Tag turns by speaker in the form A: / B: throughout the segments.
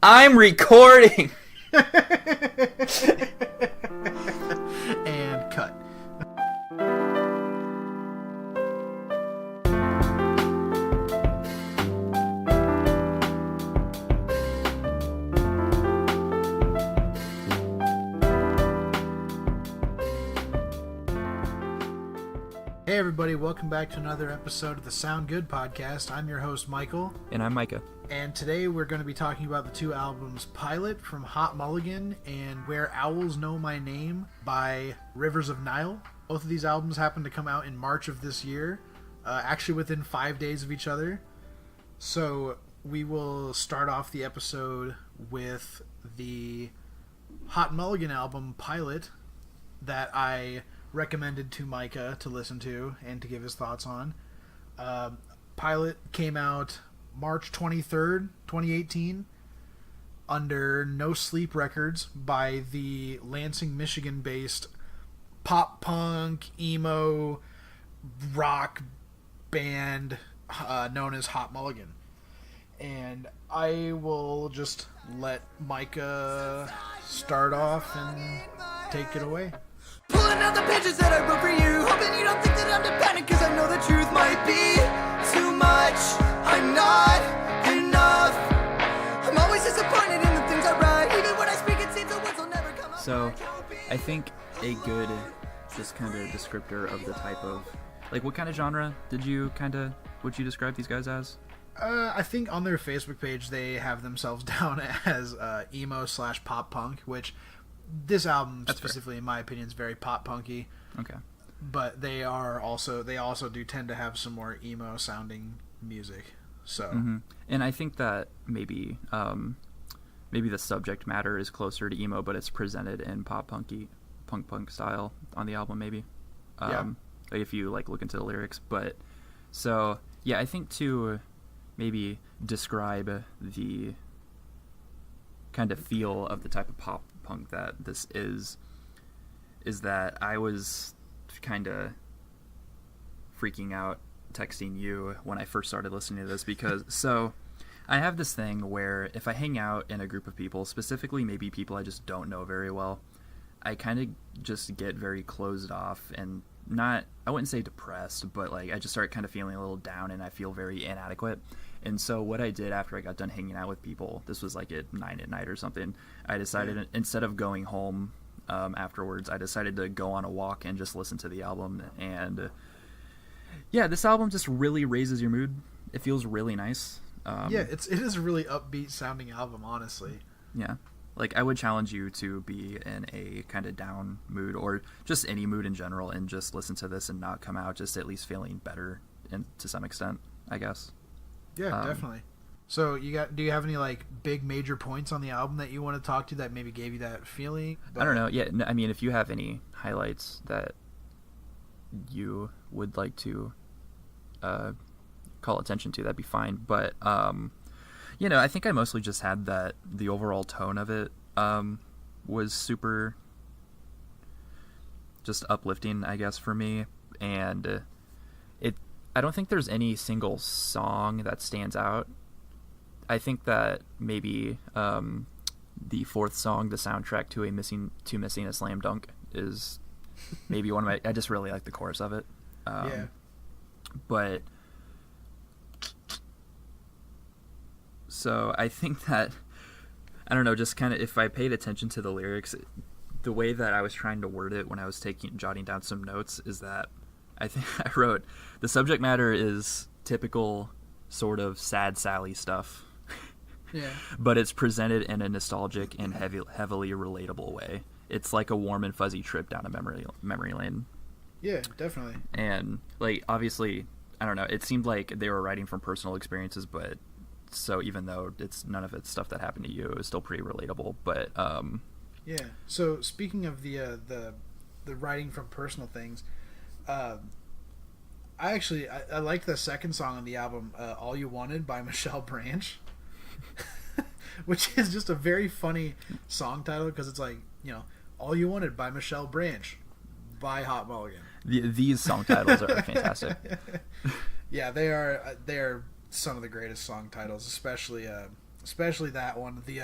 A: I'm recording!
B: And cut. Hey everybody, welcome back to another episode of the Sound Good podcast. I'm your host Michael.
A: And I'm Micah.
B: And today we're going to be talking about the two albums Pilot from Hot Mulligan and Where Owls Know My Name by Rivers of Nihil. Both of these albums happen to come out in March of this year, actually within 5 days of each other. So we will start off the episode with the Hot Mulligan album Pilot that I recommended to Micah to listen to and to give his thoughts on. Pilot came out March 23rd, 2018 under No Sleep Records by the Lansing, Michigan-based pop-punk, emo, rock band known as Hot Mulligan. And I will just let Micah start off and take it away.
C: Pulling out the pages that I wrote for you, hoping you don't think that I'm dependent, cause I know the truth might be too much. I'm not enough. I'm always disappointed in the things I write, even when I speak it seems the words will never come out.
A: So, I think a good, just kind of descriptor of the type of, like, what kind of genre would you describe these guys as?
B: I think on their Facebook page they have themselves down as emo / pop punk, which this album
A: That's
B: specifically, fair. In my opinion, is very pop punky.
A: Okay.
B: But they also do tend to have some more emo sounding music. So.
A: Mm-hmm. And I think that maybe the subject matter is closer to emo, but it's presented in pop punk style on the album, maybe.
B: Yeah.
A: Like if you look into the lyrics, but so yeah, I think to maybe describe the kind of feel of the type of pop punk that this is that I was kind of freaking out texting you when I first started listening to this, because so I have this thing where if I hang out in a group of people, specifically maybe people I just don't know very well, I kind of just get very closed off and I wouldn't say depressed, but I just start kind of feeling a little down and I feel very inadequate. And so what I did after I got done hanging out with people, this was at 9 at night or something, I decided instead of going home afterwards, I decided to go on a walk and just listen to the album. And yeah, this album just really raises your mood. It feels really nice.
B: It is a really upbeat sounding album, honestly.
A: Yeah. I would challenge you to be in a kind of down mood or just any mood in general and just listen to this and not come out just at least feeling better to some extent, I guess.
B: Yeah, definitely. So do you have any big major points on the album that you want to talk to that maybe gave you that feeling?
A: I don't know. Yeah, I mean, if you have any highlights that you would like to call attention to, that'd be fine. But I think I mostly just had that the overall tone of it was super just uplifting, I guess, for me. And I don't think there's any single song that stands out. I think that maybe the fourth song, the soundtrack to Missing a Slam Dunk, is maybe one of my. I just really like the chorus of it.
B: Yeah.
A: But so I think that I don't know, just kind of if I paid attention to the lyrics, the way that I was trying to word it when I was jotting down some notes is that I think I wrote the subject matter is typical sort of sad Sally stuff.
B: Yeah.
A: But it's presented in a nostalgic and heavily relatable way. It's like a warm and fuzzy trip down a memory lane.
B: Yeah, definitely.
A: And obviously, I don't know, it seemed like they were writing from personal experiences, but so even though it's none of it's stuff that happened to you, it was still pretty relatable. But
B: yeah. So speaking of the writing from personal things, I like the second song on the album, All You Wanted by Michelle Branch, which is just a very funny song title because it's All You Wanted by Michelle Branch by Hot Mulligan.
A: These song titles are fantastic.
B: Yeah, they are some of the greatest song titles, especially especially that one, the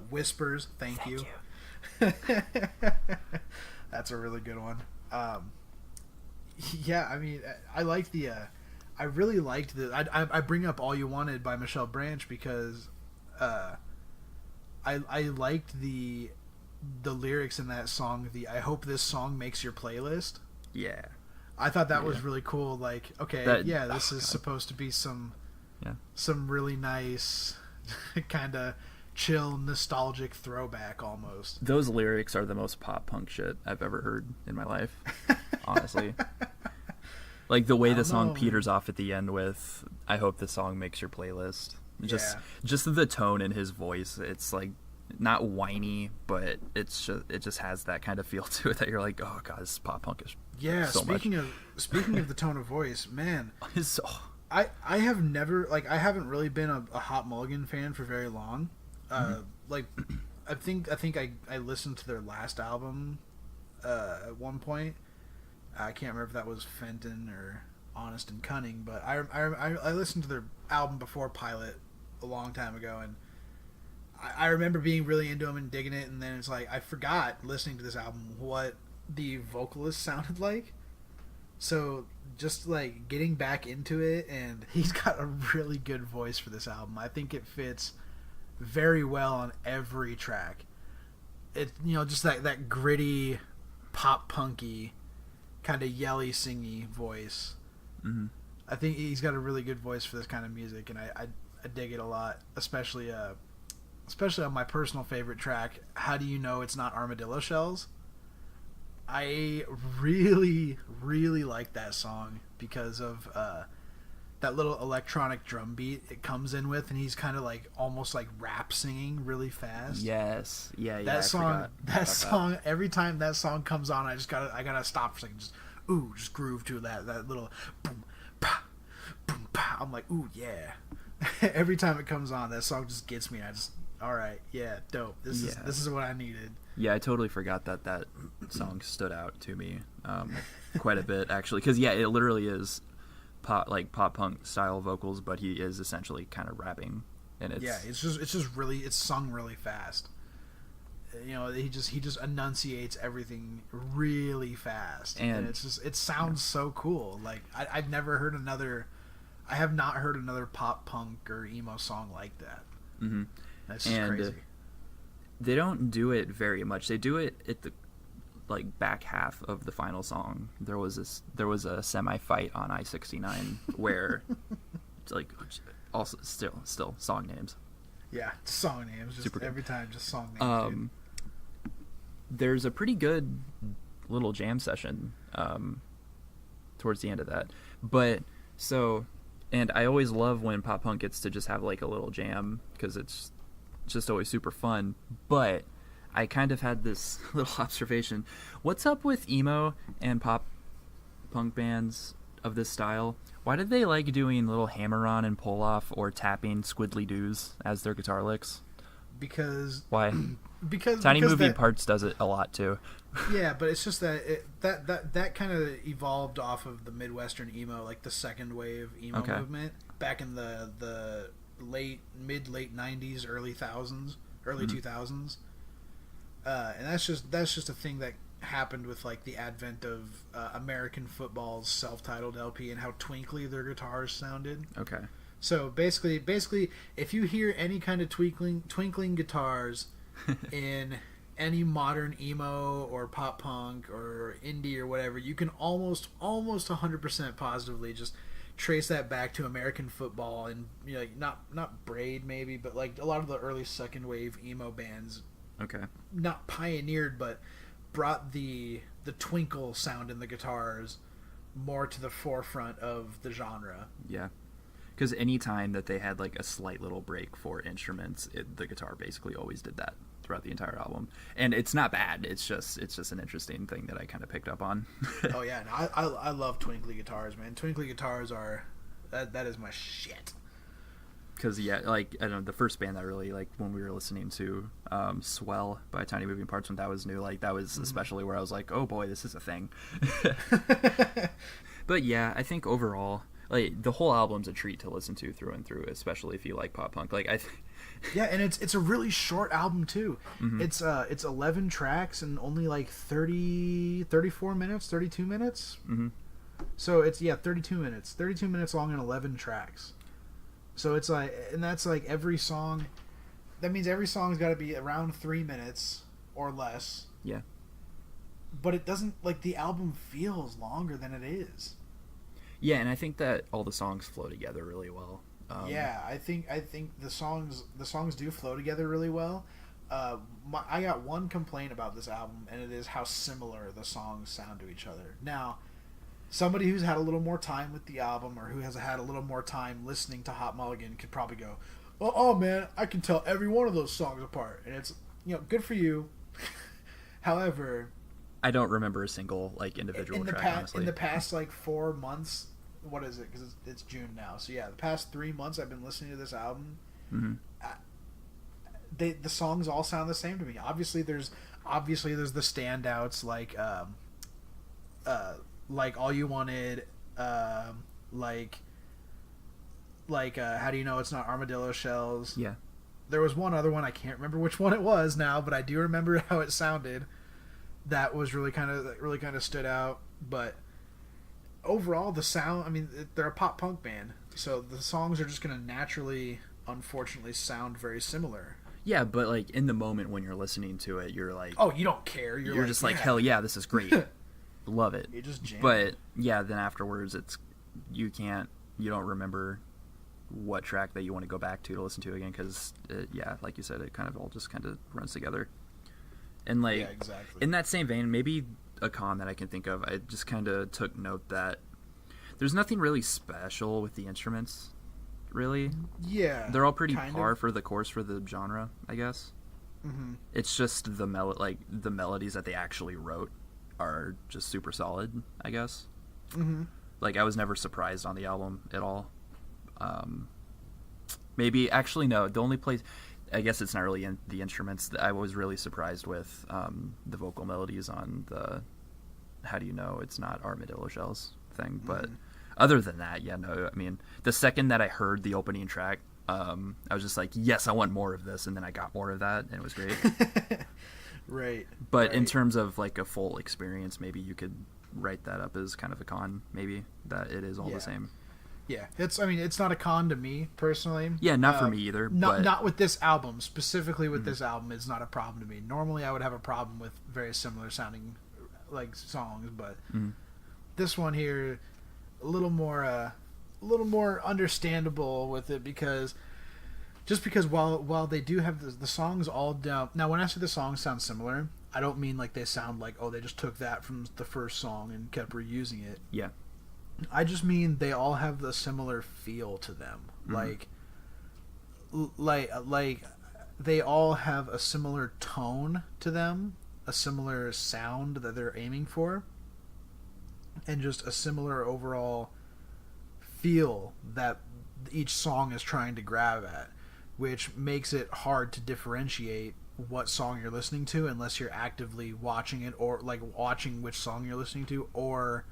B: whispers. Thank you. That's a really good one. Yeah, I mean, I like the. I really liked the. I bring up "All You Wanted" by Michelle Branch because, I liked the lyrics in that song. I hope this song makes your playlist.
A: Yeah.
B: I thought that was really cool. Like, okay, this is supposed to be some really nice, kind of chill, nostalgic throwback almost.
A: Those lyrics are the most pop punk shit I've ever heard in my life, honestly. Like the way the song peters off at the end with "I hope the song makes your playlist." Just the tone in his voice. It's like not whiny, but it just has that kind of feel to it that you're like, oh god, this is pop punkish. Yeah. So speaking
B: of the tone of voice, man, I have never I haven't really been a Hot Mulligan fan for very long. Like I think I listened to their last album at one point. I can't remember if that was Fenton or Honest and Cunning, but I listened to their album before Pilot a long time ago, and I remember being really into them and digging it, and then it's like I forgot listening to this album what the vocalist sounded like. So just like getting back into it, and he's got a really good voice for this album. I think it fits very well on every track. It just that gritty, pop punky, kind of yelly, singy voice.
A: Mm-hmm.
B: I think he's got a really good voice for this kind of music, and I dig it a lot, especially on my personal favorite track, How Do You Know It's Not Armadillo Shells? I really, really like that song because of that little electronic drum beat it comes in with, and he's kind of like almost like rap singing really fast.
A: Yes. Yeah.
B: That song, every time that song comes on, I gotta stop for a second, just groove to that little boom, pa, boom, pa. I'm like, ooh, yeah. Every time it comes on, that song just gets me. All right, yeah, dope. This is what I needed.
A: Yeah, I totally forgot that song stood out to me quite a bit, actually, because it literally is pop punk style vocals, but he is essentially kind of rapping, and it's it's sung really fast. He just enunciates everything really fast, and it sounds so cool. Like I have not heard another pop punk or emo song like that. Mm-hmm.
B: That's just crazy.
A: They don't do it very much. They do it at the back half of the final song. There was a semi fight on I-69 where it's also still song names.
B: Yeah, song names. Just every time, just song names.
A: There's a pretty good little jam session towards the end of that, and I always love when pop punk gets to just have a little jam because it's just always super fun. But I kind of had this little observation. What's up with emo and pop punk bands of this style? Why did they like doing little hammer-on and pull-off or tapping squiddly-doos as their guitar licks? Why? Because Tiny Moving Parts does it a lot too.
B: Yeah, but it's just that kind of evolved off of the Midwestern emo, like the second wave emo movement back in the mid late 90s, early 2000s. And that's just a thing that happened with the advent of American football's self-titled LP and how twinkly their guitars sounded.
A: Okay.
B: So basically, if you hear any kind of twinkling guitars in any modern emo or pop punk or indie or whatever, you can almost 100% positively just trace that back to American football and not Braid maybe, but a lot of the early second wave emo bands.
A: Okay.
B: Not pioneered, but brought the twinkle sound in the guitars more to the forefront of the genre.
A: Yeah. Because any time that they had a slight little break for instruments, the guitar basically always did that throughout the entire album, and it's not bad. It's just an interesting thing that I kind of picked up on.
B: Oh yeah, no, I love twinkly guitars, man. Twinkly guitars are that is my shit.
A: Because I don't know, the first band that I really when we were listening to Swell by Tiny Moving Parts when that was new, that was especially where I was like, oh boy, this is a thing. But yeah, I think overall, the whole album's a treat to listen to through and through, especially if you like pop punk.
B: Yeah, and it's a really short album too.
A: Mm-hmm.
B: It's 11 tracks and only like 34 minutes, 32 minutes.
A: Mm-hmm.
B: So it's 32 minutes. 32 minutes long and 11 tracks. So it's like, and that's like every song. That means every song's got to be around 3 minutes or less.
A: Yeah.
B: But it doesn't, like, the album feels longer than it is.
A: Yeah, and I think that all the songs flow together really well.
B: Yeah, I think the songs do flow together really well. I got one complaint about this album, and it is how similar the songs sound to each other. Now, somebody who's had a little more time with the album, or who has had a little more time listening to Hot Mulligan, could probably go, oh man, I can tell every one of those songs apart. And it's, good for you. However,
A: I don't remember a single like individual track, honestly.
B: In the past like 4 months, what is it? Because it's June now. So yeah, the past 3 months I've been listening to this album.
A: Mm-hmm.
B: The songs all sound the same to me. Obviously, there's the standouts like All You Wanted, like How Do You Know It's Not Armadillo Shells.
A: Yeah.
B: There was one other one, I can't remember which one it was now, but I do remember how it sounded. That was really kind of stood out. But overall, the sound, I mean, they're a pop punk band, so the songs are just going to naturally, unfortunately, sound very similar.
A: Yeah, but like in the moment when you're listening to it, you're like,
B: oh, you don't care. You're
A: just like, hell yeah, this is great. Love it.
B: You just jam.
A: But yeah, then afterwards, you don't remember what track that you want to go back to listen to again, because like you said, it kind of all just kind of runs together. And like,
B: yeah, exactly.
A: In that same vein, maybe a con that I can think of, I just kind of took note that there's nothing really special with the instruments, really.
B: Yeah,
A: they're all pretty par for the course for the genre, I guess.
B: Mm-hmm.
A: It's just the melodies that they actually wrote are just super solid, I guess.
B: Mm-hmm.
A: Like, I was never surprised on the album at all. Maybe, actually, no, the only place, I guess it's not really in the instruments, I was really surprised with the vocal melodies on the How Do You Know It's Not Armadillo Shells thing. But other than that, yeah, no, I mean, the second that I heard the opening track, I was just like, yes, I want more of this, and then I got more of that, and it was great.
B: Right.
A: But in terms of like a full experience, maybe you could write that up as kind of a con, maybe, that it is all the same.
B: Yeah, it's not a con to me personally.
A: Yeah, not for me either.
B: Not with this album specifically. With this album, it's not a problem to me. Normally, I would have a problem with very similar sounding like songs, but this one here, a little more understandable with it, because while they do have the songs all down. Now, when I say the songs sound similar, I don't mean like they sound like, oh, they just took that from the first song and kept reusing it.
A: Yeah.
B: I just mean they all have the similar feel to them. Like they all have a similar tone to them, a similar sound that they're aiming for, and just a similar overall feel that each song is trying to grab at, which makes it hard to differentiate what song you're listening to unless you're actively watching it, or like watching which song you're listening to, or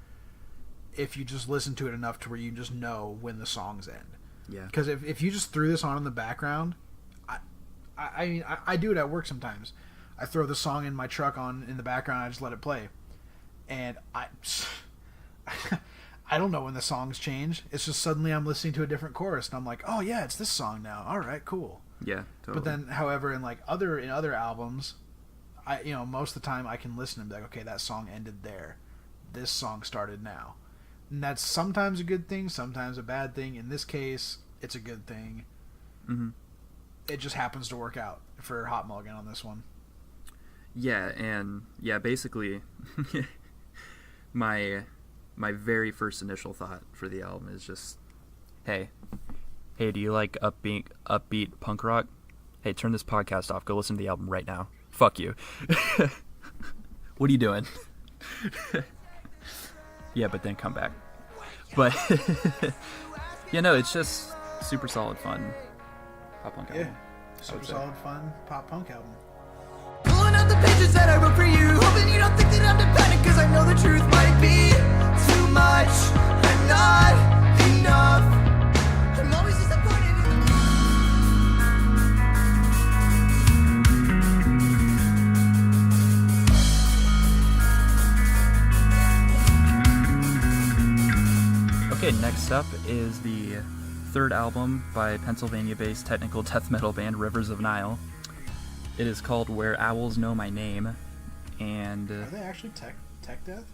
B: if you just listen to it enough to where you just know when the songs end.
A: Yeah.
B: Because if you just threw this on in the background, I do it at work sometimes. I throw the song in my truck on in the background, I just let it play. And I don't know when the songs change. It's just suddenly I'm listening to a different chorus and I'm like, oh yeah, it's this song now. All right, cool.
A: Yeah, totally.
B: But then, however, in other albums, most of the time I can listen and be like, okay, that song ended there. This song started now. And that's sometimes a good thing, sometimes a bad thing. In this case, it's a good thing.
A: Mm-hmm.
B: It just happens to work out for Hot Mulligan on this one. Yeah,
A: and basically, my very first initial thought for the album is just, hey, do you like upbeat punk rock? Hey, turn this podcast off. Go listen to the album right now. Fuck you. What are you doing? Yeah, but then come back. But it's just super solid fun pop punk album.
B: Yeah, super solid fun pop punk album.
C: Pulling out the pages that I wrote for you, hoping you don't think that I'm dependent, cause I know the truth might be too much and not enough. I'm always disappointed in
A: next up is the third album by Pennsylvania-based technical death metal band Rivers of Nihil. It is called Where Owls Know My Name, and
B: Are they actually tech death?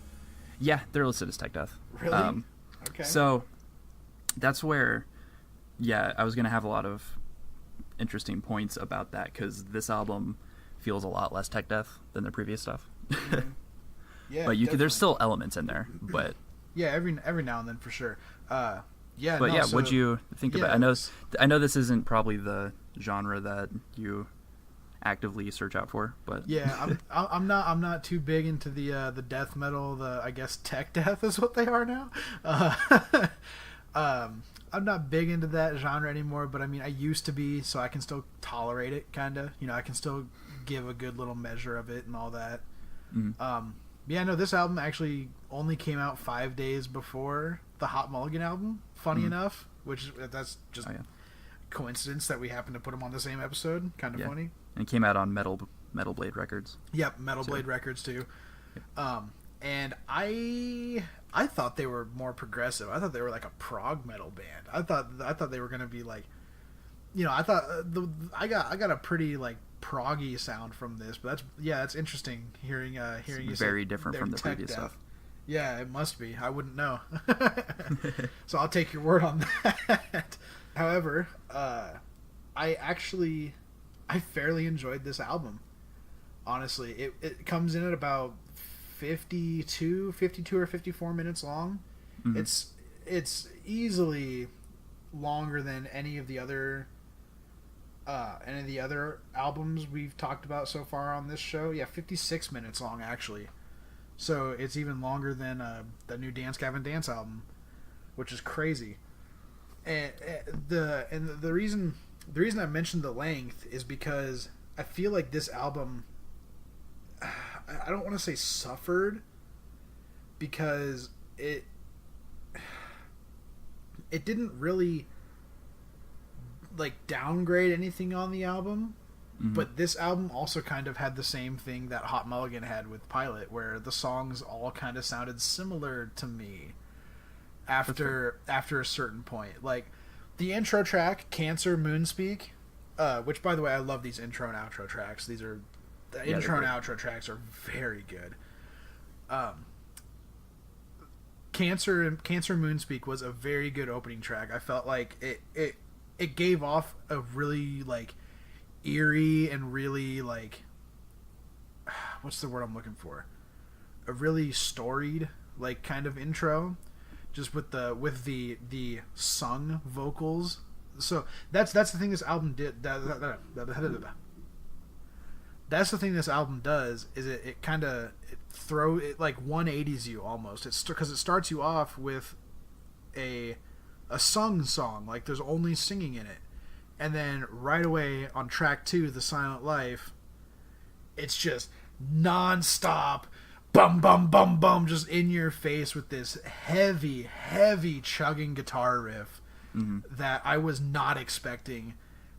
A: yeah, they're listed as tech death.
B: Really? Okay.
A: So that's where, yeah, I was gonna have a lot of interesting points about that because this album feels a lot less tech death than the previous stuff.
B: Yeah,
A: but
B: definitely.
A: there's still elements in there, but
B: Yeah, every now and then for sure.
A: but what'd you think about? I know this isn't probably the genre that you actively search out for, but
B: yeah, I'm not too big into the death metal. I guess tech death is what they are now. I'm not big into that genre anymore, but I mean I used to be, so I can still tolerate it, kind of. I can still give a good little measure of it and all that. Yeah, no, this album actually only came out 5 days before the Hot Mulligan album, funny enough, which that's just coincidence that we happen to put them on the same episode. Kind of funny.
A: And it came out on Metal Blade Records.
B: Yep, Metal Blade Records too. Yep. And I thought they were more progressive. I thought they were like a prog metal band. I thought they were gonna be like, I thought I got a pretty like proggy sound from this, but that's interesting hearing you say
A: very different from the previous stuff.
B: Yeah, it must be. I wouldn't know. So I'll take your word on that. However, I fairly enjoyed this album. Honestly, it comes in at about 52 or 54 minutes long. It's easily longer than any of the other albums we've talked about so far on this show. Yeah, 56 minutes long actually. So it's even longer than the new Dance Gavin Dance album, which is crazy. And the reason I mentioned the length is because I feel like this album, I don't want to say suffered, because it didn't really like downgrade anything on the album, but this album also kind of had the same thing that Hot Mulligan had with Pilot, where the songs all kind of sounded similar to me after a certain point. Like the intro track, Cancer Moonspeak, which by the way I love these intro and outro tracks. The intro and outro tracks are very good. Cancer Moonspeak was a very good opening track. I felt like it gave off a really like eerie and really like, what's the word I'm looking for? A really storied like kind of intro, just with the sung vocals. So that's the thing this album did. That's the thing this album does, is it like 180s you almost. It's because it starts you off with a sung song, like there's only singing in it, and then right away on track 2, The Silent Life, it's just non-stop bum bum bum bum, just in your face with this heavy chugging guitar riff that I was not expecting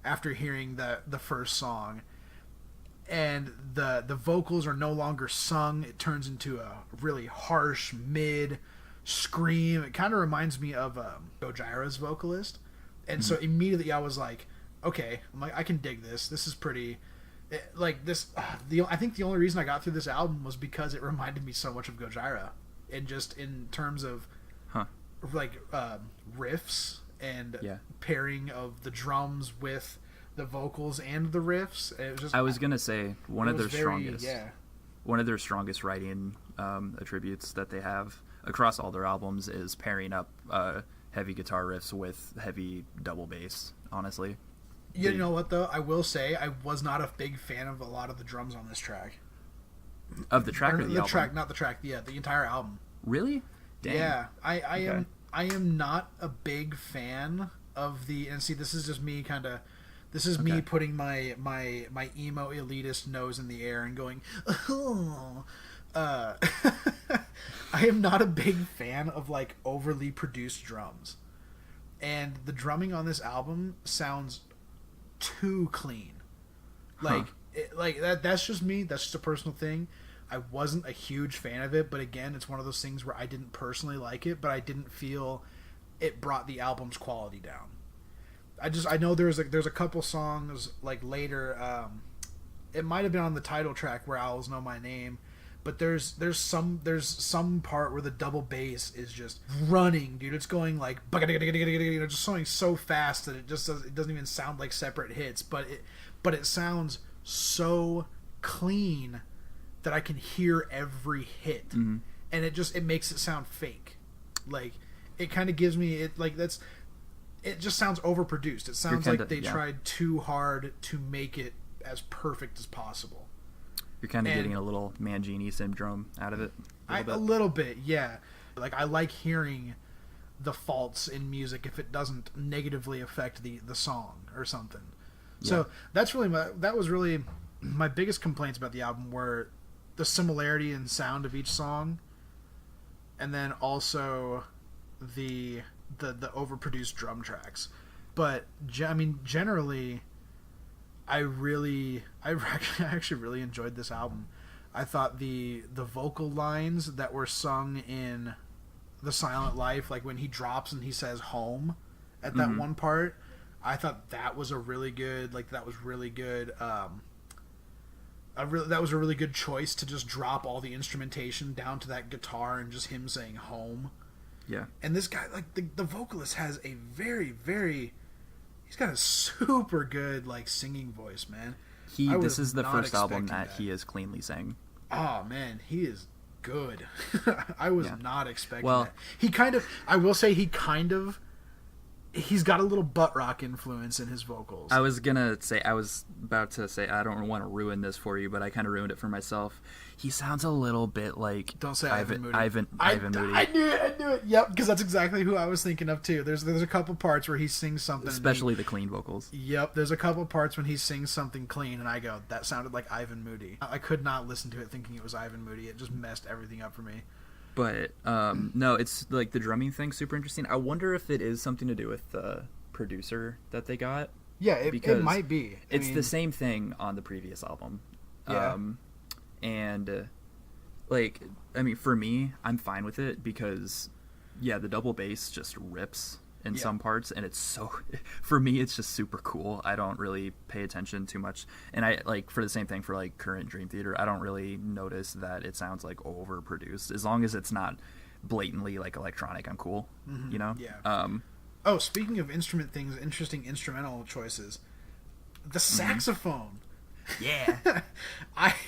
B: after hearing the first song. And the vocals are no longer sung. It turns into a really harsh mid scream. It kind of reminds me of Gojira's vocalist. And so immediately I was like, okay, I can dig this. This is pretty... like this... I think the only reason I got through this album was because it reminded me so much of Gojira. And just in terms of like riffs and pairing of the drums with the vocals and the riffs. It was just,
A: I was gonna say one of their strongest writing attributes that they have across all their albums is pairing up heavy guitar riffs with heavy double bass. Honestly,
B: you know what though? I will say I was not a big fan of a lot of the drums on this track.
A: Of the track or the album?
B: Track, not the track. Yeah, the entire album.
A: Really? Dang.
B: Yeah, I am not a big fan of the. And see, this is just me kind of. This is me putting my emo elitist nose in the air and going, oh. I am not a big fan of like overly produced drums, and the drumming on this album sounds too clean. Like that's just me. That's just a personal thing. I wasn't a huge fan of it, but again, it's one of those things where I didn't personally like it, but I didn't feel it brought the album's quality down. I know there's a couple songs like later. It might have been on the title track where Owls Know My Name, but there's some part where the double bass is just running, dude. It's going like just going so fast that it doesn't even sound like separate hits, but it sounds so clean that I can hear every hit,
A: Mm-hmm.
B: and it makes it sound fake. Like it kind of gives me it like that's. It just sounds overproduced. It sounds like they tried too hard to make it as perfect as possible.
A: You're kind of getting a little Mangini syndrome out of it.
B: A little bit, yeah. Like I like hearing the faults in music if it doesn't negatively affect the song or something. Yeah. So that was really my biggest complaints about the album were the similarity in sound of each song, and then also the overproduced drum tracks. But I mean, generally, I actually really enjoyed this album. I thought the vocal lines that were sung in The Silent Life, like when he drops and he says home at that one part, I thought that was a really good, that was a really good choice to just drop all the instrumentation down to that guitar and just him saying home.
A: Yeah.
B: And this guy, like, the vocalist has a very, very... He's got a super good, singing voice, man.
A: This is the first album that he is cleanly sang.
B: Oh, man, he is good. I was not expecting that. He's got a little butt rock influence in his vocals.
A: I was about to say, I don't want to ruin this for you, but I kind of ruined it for myself. He sounds a little bit like...
B: Don't say Ivan Moody.
A: Ivan Moody.
B: I knew it. Yep, because that's exactly who I was thinking of, too. There's a couple parts where he sings something...
A: Especially the clean vocals.
B: Yep, there's a couple parts when he sings something clean, and I go, that sounded like Ivan Moody. I could not listen to it thinking it was Ivan Moody. It just messed everything up for me.
A: But, no, it's, the drumming thing's super interesting. I wonder if it is something to do with the producer that they got.
B: Yeah, it might be.
A: It's the same thing on the previous album.
B: Yeah.
A: And, for me, I'm fine with it because, the double bass just rips in some parts, and it's so... For me, it's just super cool. I don't really pay attention too much. And for the same thing for, current Dream Theater, I don't really notice that it sounds, overproduced. As long as it's not blatantly, electronic, I'm cool, you know?
B: Yeah. Speaking of instrument things, interesting instrumental choices. The saxophone.
A: Yeah.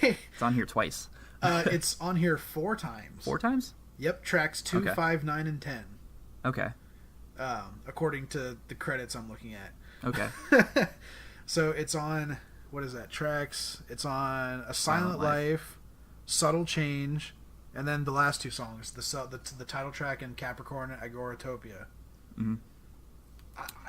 A: It's on here twice.
B: It's on here 4 times.
A: 4 times?
B: Yep, tracks 2, 5, 9, and 10.
A: Okay.
B: According to the credits I'm looking at.
A: Okay.
B: So it's on, what is that, tracks? It's on A Silent Life, Subtle Change, and then the last 2 songs, the title track and Capricorn Agoratopia.
A: Mm-hmm.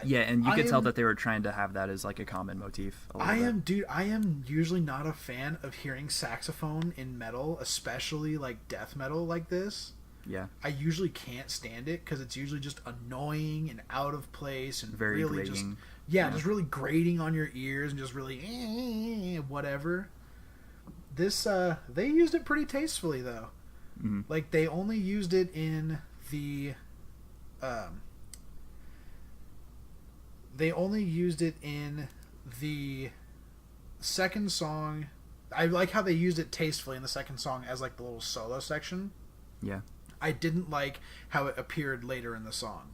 A: And you could tell that they were trying to have that as a common motif.
B: I am usually not a fan of hearing saxophone in metal, especially death metal like this.
A: Yeah.
B: I usually can't stand it because it's usually just annoying and out of place and
A: very
B: really
A: grating.
B: just really grating on your ears and just really whatever. This they used it pretty tastefully though.
A: Mm-hmm.
B: They only used it in the second song. I like how they used it tastefully in the second song as the little solo section.
A: Yeah.
B: I didn't like how it appeared later in the song.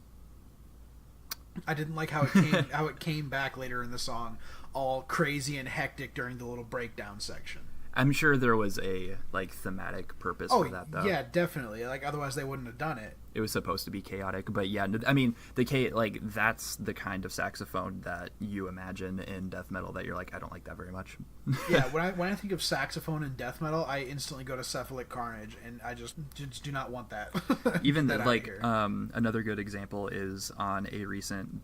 B: I didn't like how it came back later in the song, all crazy and hectic during the little breakdown section.
A: I'm sure there was a thematic purpose for that though.
B: Yeah, definitely. Otherwise they wouldn't have done it.
A: It was supposed to be chaotic, but that's the kind of saxophone that you imagine in death metal that you're I don't like that very much.
B: Yeah, when I think of saxophone in death metal, I instantly go to Cephalic Carnage, and I just do not want that.
A: Even another good example is on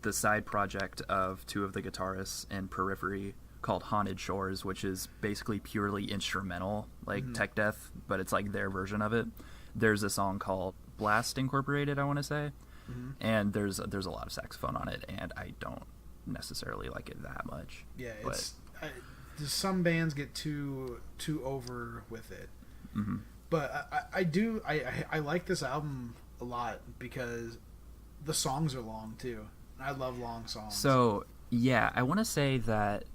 A: the side project of 2 of the guitarists in Periphery called Haunted Shores, which is basically purely instrumental, tech death, but it's their version of it. There's a song called Blast Incorporated, I want to say, and there's a lot of saxophone on it, and I don't necessarily like it that much.
B: Yeah, some bands get too over with it,
A: mm-hmm.
B: but I like this album a lot because the songs are long too. I love long songs.
A: So yeah, I want to say that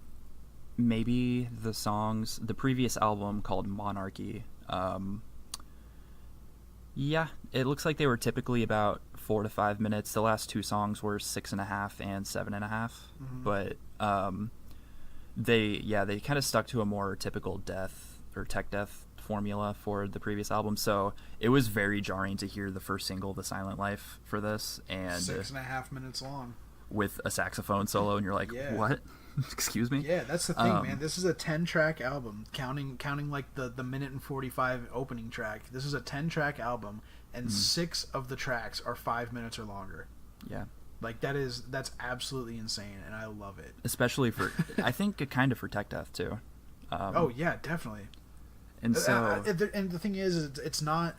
A: maybe the previous album called Monarchy, yeah, it looks like they were typically about 4 to 5 minutes. The last two songs were 6.5 and 7.5, but they kind of stuck to a more typical death or tech death formula for the previous album. So it was very jarring to hear the first single, "The Silent Life," for this, and
B: 6.5 minutes long
A: with a saxophone solo, and you're like, what? Excuse me?
B: Yeah, that's the thing, man. This is a 10-track album, counting like the minute and 45 opening track. This is a 10-track album, and 6 of the tracks are 5 minutes or longer.
A: Yeah.
B: Like, that's absolutely insane, and I love it.
A: Especially for, I think, kind of for tech death, too.
B: Oh, yeah, definitely.
A: And so...
B: and the thing is, it's not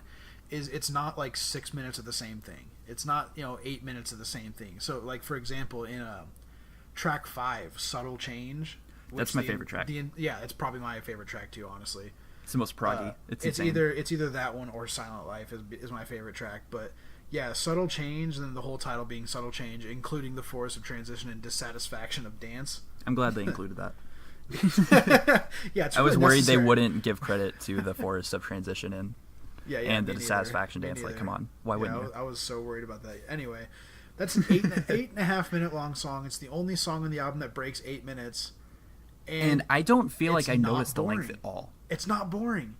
B: like 6 minutes of the same thing. It's not, 8 minutes of the same thing. So, like, for example, in track 5, "Subtle Change,"
A: that's my favorite track.
B: Yeah, it's probably my favorite track too, honestly.
A: It's the most proggy.
B: It's either that one or "Silent Life" is my favorite track. But yeah, "Subtle Change," and then the whole title being "Subtle Change," including the force of transition and dissatisfaction of dance.
A: I'm glad they included that.
B: Yeah, it's
A: I was
B: really
A: worried
B: necessary.
A: they wouldn't give credit to the forest of transition and
B: me
A: the dissatisfaction
B: neither.
A: dance.
B: Me
A: Like,
B: neither.
A: come on, why wouldn't you?
B: I was so worried about that. Anyway, that's an 8.5 minute long song. It's the only song on the album that breaks 8 minutes.
A: And I don't feel like I
B: not
A: noticed the length
B: boring.
A: at all.
B: It's not boring.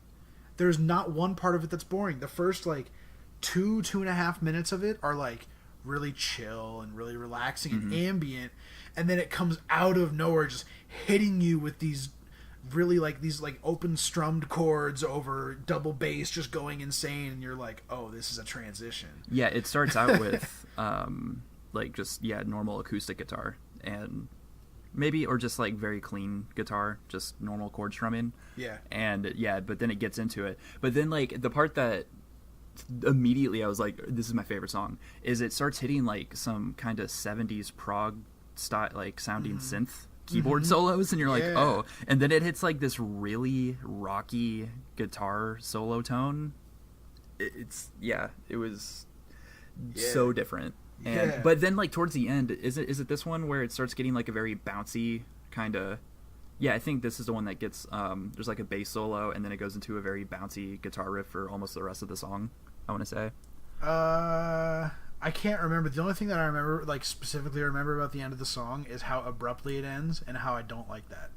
B: There's not one part of it that's boring. The first like 2.5 minutes of it are like really chill and really relaxing and ambient, and then it comes out of nowhere just hitting you with these open strummed chords over double bass just going insane, and you're like, oh, this is a transition.
A: Yeah, it starts out with normal acoustic guitar and maybe or just like very clean guitar, just normal chord strumming.
B: Yeah.
A: And yeah, but then it gets into it. But then like the part that immediately I was like, this is my favorite song, is it starts hitting like some kind of 70s prog style like sounding synth keyboard solos, and you're like, oh, and then it hits like this really rocky guitar solo tone. It was so different. And but then like towards the end, is it this one where it starts getting like a very bouncy kind of, I think this is the one that gets there's like a bass solo, and then it goes into a very bouncy guitar riff for almost the rest of the song, I want to say.
B: I can't remember. The only thing that I remember, like specifically remember about the end of the song, is how abruptly it ends and how I don't like that.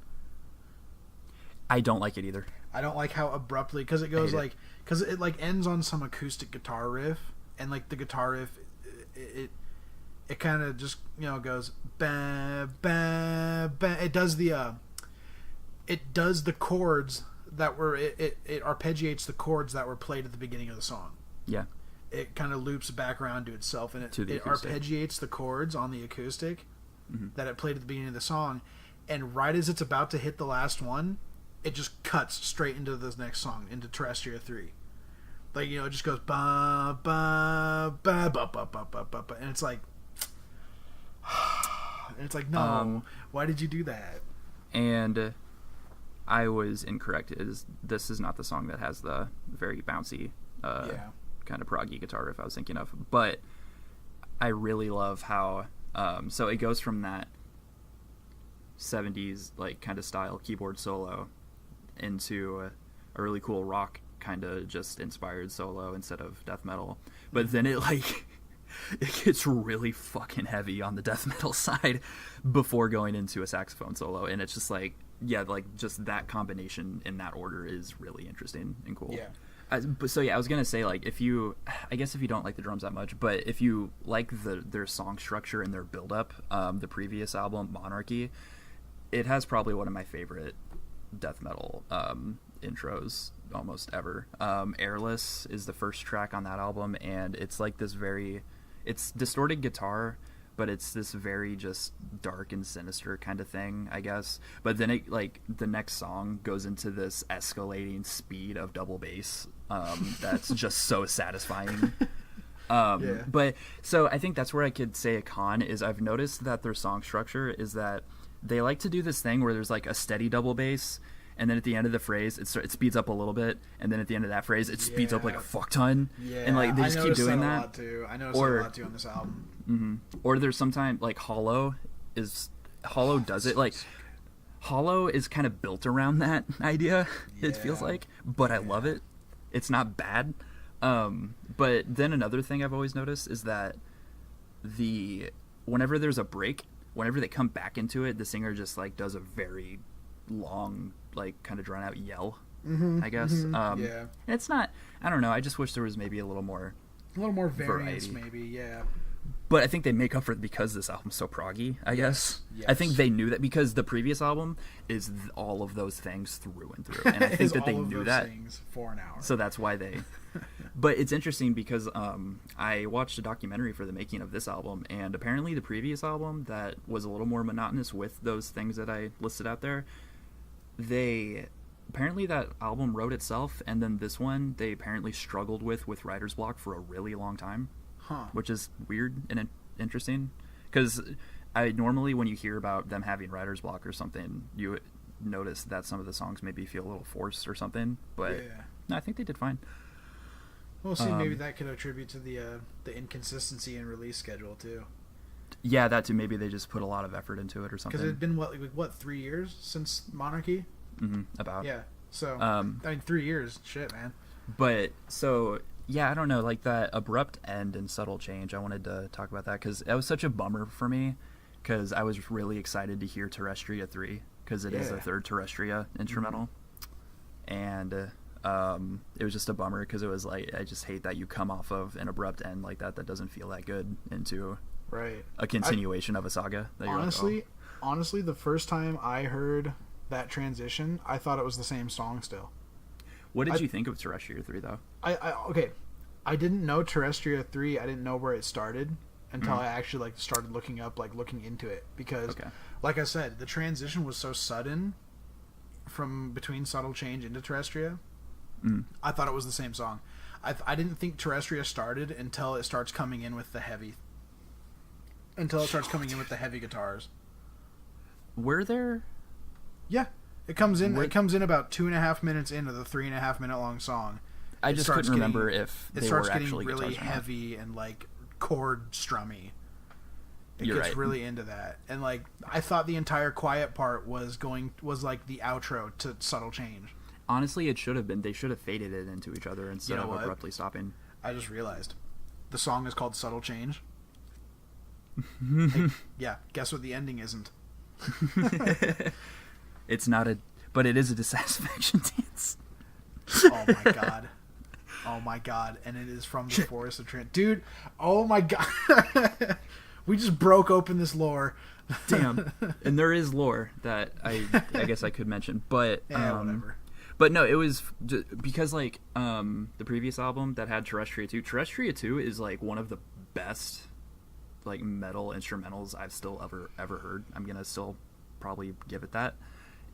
A: I don't like it either.
B: I don't like how abruptly, because it goes like, because it like ends on some acoustic guitar riff, and like the guitar riff, it kind of just goes ba ba ba. It does the chords that were it arpeggiates the chords that were played at the beginning of the song.
A: Yeah.
B: It kind of loops back around to itself, and it arpeggiates the chords on the acoustic that it played at the beginning of the song, and right as it's about to hit the last one, it just cuts straight into this next song, into Terrestria 3. Like, it just goes ba ba ba ba ba ba ba ba, and it's like, no, why did you do that?
A: And I was incorrect. This is not the song that has the very bouncy kind of proggy guitar riff I was thinking of, but I really love how so it goes from that 70s like kind of style keyboard solo into a really cool rock kind of just inspired solo instead of death metal, but then it gets really fucking heavy on the death metal side before going into a saxophone solo, and it's just like just that combination in that order is really interesting and cool. I was gonna say, like, if you don't like the drums that much, but if you like their song structure and their build up, the previous album Monarchy, it has probably one of my favorite death metal intros almost ever. Airless is the first track on that album, and it's like it's distorted guitar, but it's this very just dark and sinister kind of thing, I guess. But then it like the next song goes into this escalating speed of double bass that's just so satisfying. But so I think that's where I could say a con is I've noticed that their song structure is that they like to do this thing where there's like a steady double bass, and then at the end of the phrase it speeds up a little bit, and then at the end of that phrase it speeds up like a fuck ton. And like they just keep doing that.
B: I noticed that a lot too on this album.
A: Or there's sometimes like Hollow does it like Hollow is kind of built around that idea. It feels like, but I love it. It's not bad. But then another thing I've always noticed is that whenever there's a break, whenever they come back into it, the singer just like does a very long, like kind of drawn out yell. I guess. And it's not. I don't know. I just wish there was maybe a little more
B: variance,
A: variety.
B: maybe. Yeah.
A: But I think they make up for it because this album's so proggy, I guess. I think they knew that because the previous album is all of those things through and through. And I think that they knew that.
B: For an hour.
A: So that's why they... But it's interesting because I watched a documentary for the making of this album, and apparently the previous album that was a little more monotonous with those things that I listed out there, apparently that album wrote itself, and then this one they apparently struggled with writer's block for a really long time. Which is weird and interesting, because I normally when you hear about them having writer's block or something, you notice that some of the songs maybe feel a little forced or something. But no, I think they did fine.
B: We'll see. Maybe that could attribute to the inconsistency in release schedule too.
A: Yeah, that too. Maybe they just put a lot of effort into it or something.
B: Because it's been what 3 years since Monarchy?
A: About.
B: Yeah. So I mean, 3 years. Shit, man.
A: But so. Yeah, I don't know, like that abrupt end and subtle change. I wanted to talk about that because that was such a bummer for me, because I was really excited to hear Terrestria 3, because it is the third Terrestria instrumental. And it was just a bummer because it was like, I just hate that you come off of an abrupt end like that doesn't feel that good into a continuation of a saga. That
B: honestly, the first time I heard that transition, I thought it was the same song still.
A: What did you think of Terrestria 3, though?
B: Okay. I didn't know Terrestria 3. I didn't know where it started until I actually started looking into it. Because, like I said, the transition was so sudden from between Subtle Change into Terrestria. I thought it was the same song. I didn't think Terrestria started until it starts coming in with the heavy... Until it starts coming in with the heavy guitars.
A: Were there...
B: Yeah. It comes in about 2.5 minutes into the 3.5 minute long song.
A: I just couldn't remember if they were actually
B: getting really heavy and like chord strummy. It gets really into that, and like I thought the entire quiet part was like the outro to Subtle Change.
A: Honestly, it should have been. They should have faded it into each other instead of abruptly stopping.
B: I just realized the song is called Subtle Change. Hey, guess what the ending isn't.
A: It's not but it is a dissatisfaction dance.
B: Oh my god, and it is from the Forest of Trent. Dude, oh my god. We just broke open this lore.
A: Damn. And there is lore that I guess I could mention, but
B: whatever.
A: But no, it was because like the previous album that had Terrestria 2. Terrestria 2 is like one of the best like metal instrumentals I've still ever heard. I'm going to still probably give it that.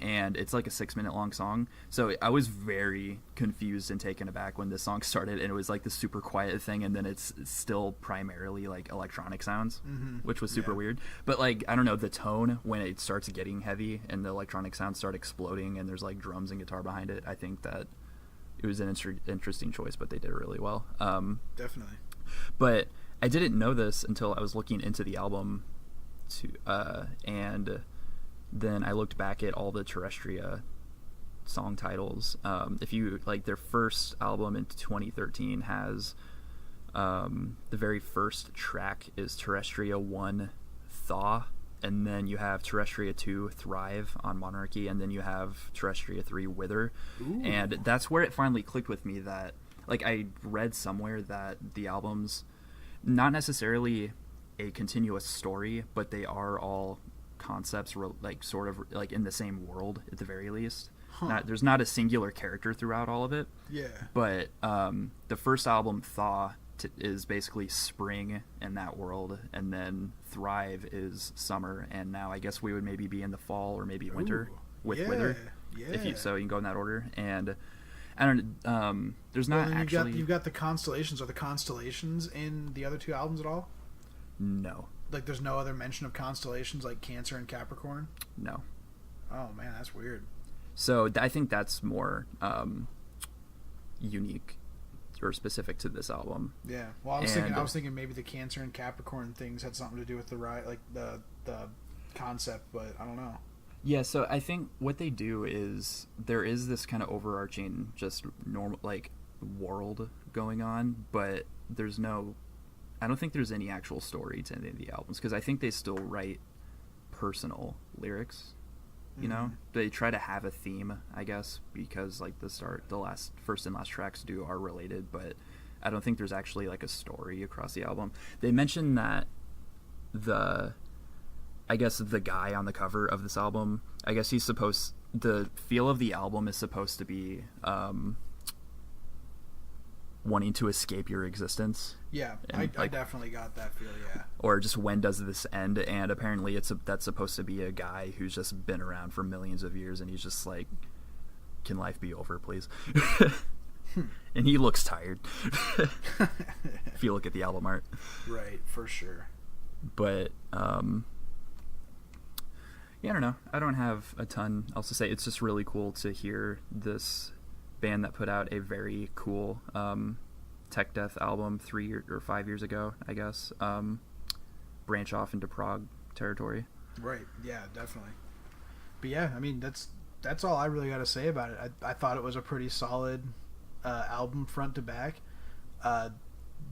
A: And it's like a 6-minute long song. So I was very confused and taken aback when this song started, and it was like the super quiet thing, and then it's still primarily like electronic sounds, which was super weird. But like, I don't know, the tone when it starts getting heavy and the electronic sounds start exploding and there's like drums and guitar behind it, I think that it was an interesting choice, but they did it really well.
B: Definitely.
A: But I didn't know this until I was looking into the album and then I looked back at all the Terrestria song titles. If you like, their first album in 2013 has the very first track is Terrestria 1 Thaw, and then you have Terrestria 2 Thrive on Monarchy, and then you have Terrestria 3 Wither. Ooh. And that's where it finally clicked with me that, like, I read somewhere that the album's not necessarily a continuous story, but they are all concepts like sort of like in the same world at the very least. There's not a singular character throughout all of it. Yeah. But the first album, Thaw, is basically spring in that world, and then Thrive is summer, and now I guess we would maybe be in the fall or maybe winter with Wither. Yeah. If you can go in that order. And I don't. There's not actually.
B: You've got the constellations. Are the constellations in the other two albums at all?
A: No.
B: Like, there's no other mention of constellations like Cancer and Capricorn?
A: No.
B: Oh, man, that's weird.
A: So I think that's more unique or specific to this album.
B: Yeah. Well, I was thinking maybe the Cancer and Capricorn things had something to do with the the concept, but I don't know.
A: Yeah, so I think what they do is there is this kind of overarching just normal like world going on, but I don't think there's any actual story to any of the albums, because I think they still write personal lyrics. You know, they try to have a theme, I guess, because like the first and last tracks are related, but I don't think there's actually like a story across the album. They mentioned that the guy on the cover of this album, I guess the feel of the album is supposed to be wanting to escape your existence.
B: Yeah, I definitely got that feel, yeah.
A: Or just when does this end? And apparently that's supposed to be a guy who's just been around for millions of years, and he's just like, can life be over, please? And he looks tired. If you look at the album art.
B: Right, for sure.
A: But, yeah, I don't know. I don't have a ton else to say. It's just really cool to hear this band that put out a very cool tech death album 3 or 5 years ago, I guess, branch off into prog territory.
B: Right. Yeah, definitely. But yeah, I mean, that's all I really got to say about it. I thought it was a pretty solid album front to back.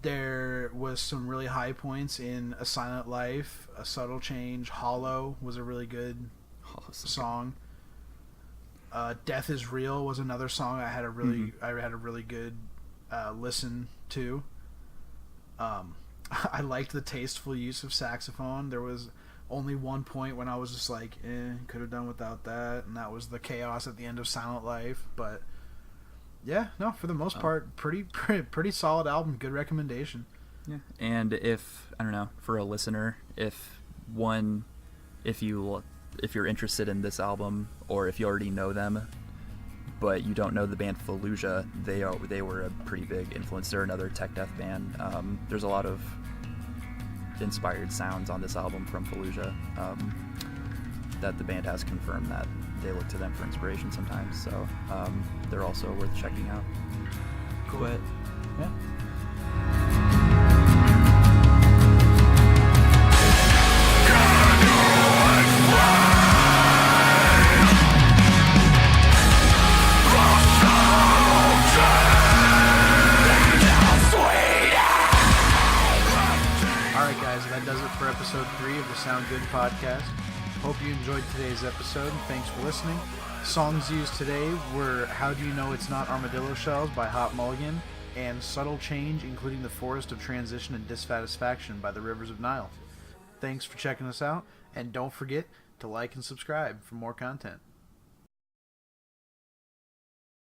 B: There was some really high points in A Silent Life, A Subtle Change. Hollow was a really good song. Death is Real was another song I had a really good listen to. I liked the tasteful use of saxophone. There was only one point when I was just like, could have done without that, and that was the chaos at the end of Silent Life. But yeah, no, for the most part, pretty solid album. Good recommendation.
A: Yeah, and if I don't know, for a listener, if you're interested in this album, or if you already know them, but you don't know the band Fallujah, they were a pretty big influence. They're another tech death band. There's a lot of inspired sounds on this album from Fallujah that the band has confirmed that they look to them for inspiration sometimes. So they're also worth checking out.
B: Cool.
A: But yeah.
B: That does it for episode 3 of the Sound Good podcast. Hope you enjoyed today's episode. Thanks for listening. Songs used today were How Do You Know It's Not Armadillo Shells by Hot Mulligan and Subtle Change, including the Forest of Transition and Dissatisfaction by the Rivers of Nihil. Thanks for checking us out, and don't forget to like and subscribe for more content.